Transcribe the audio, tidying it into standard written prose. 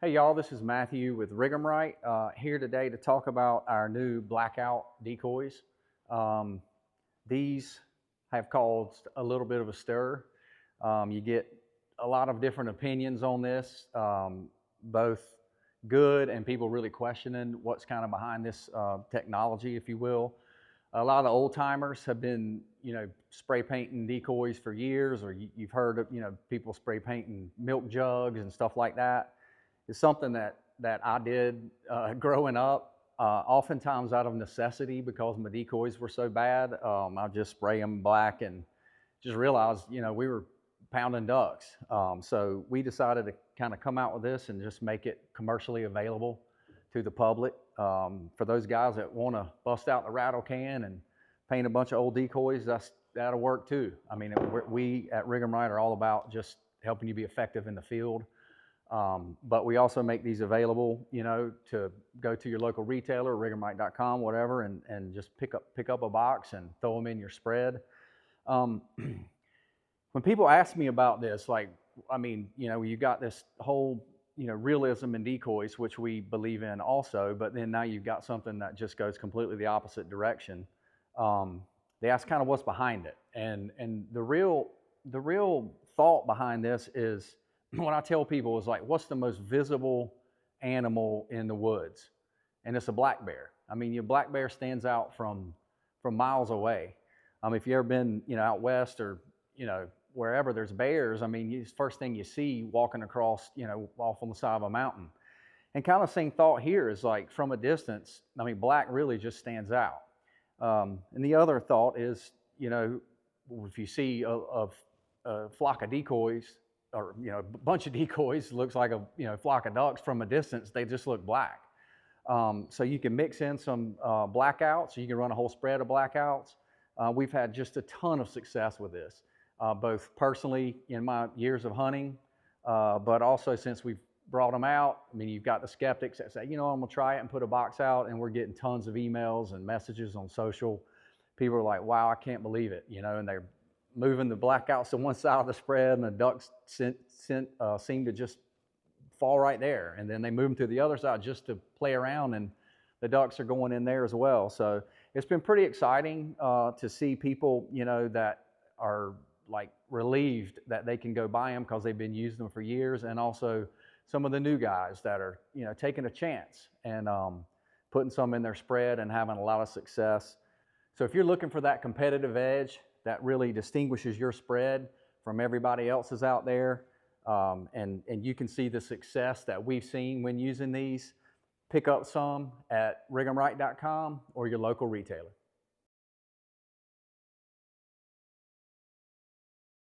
Hey y'all, this is Matthew with Rig'em here today to talk about our new Blackout decoys. Um, these have caused a little bit of a stir. You get a lot of different opinions on this, both good and people really questioning what's kind of behind this technology, if you will. A lot of the old timers have been, spray painting decoys for years, or you've heard of, people spray painting milk jugs and stuff like that. It's something that I did growing up, oftentimes out of necessity because my decoys were so bad. I just spray them black and just realized, we were pounding ducks. So we decided to kind of come out with this and just make it commercially available to the public. For those guys that want to bust out the rattle can and paint a bunch of old decoys, that'll work too. I mean, we at Rig'em are all about just helping you be effective in the field. But we also make these available, to go to your local retailer, rig'emright.com, whatever, and just pick up a box and throw them in your spread. When people ask me about this, you got this whole, realism in decoys, which we believe in also, but then now you've got something that just goes completely the opposite direction. They ask kind of what's behind it, and the real thought behind this is, what I tell people is like, what's the most visible animal in the woods? And it's a black bear. I mean, your black bear stands out from miles away. If you've ever been, out west or, wherever there's bears, I mean, it's the first thing you see walking across, off on the side of a mountain. And kind of same thought here is like, from a distance, I mean, black really just stands out. And the other thought is, if you see a flock of decoys, or a bunch of decoys, looks like a flock of ducks from a distance, they just look black. So you can mix in some blackouts, you can run a whole spread of blackouts. We've had just a ton of success with this, both personally in my years of hunting, but also since we've brought them out. I mean, you've got the skeptics that say, I'm gonna try it and put a box out, and we're getting tons of emails and messages on social. People are like, wow, I can't believe it, and they're moving the blackouts to one side of the spread, and the ducks seem to just fall right there. And then they move them to the other side just to play around, and the ducks are going in there as well. So it's been pretty exciting to see people, that are like relieved that they can go buy them because they've been using them for years, and also some of the new guys that are, taking a chance and putting some in their spread and having a lot of success. So if you're looking for that competitive edge that really distinguishes your spread from everybody else's out there, and you can see the success that we've seen when using these, pick up some at rig'emright.com or your local retailer.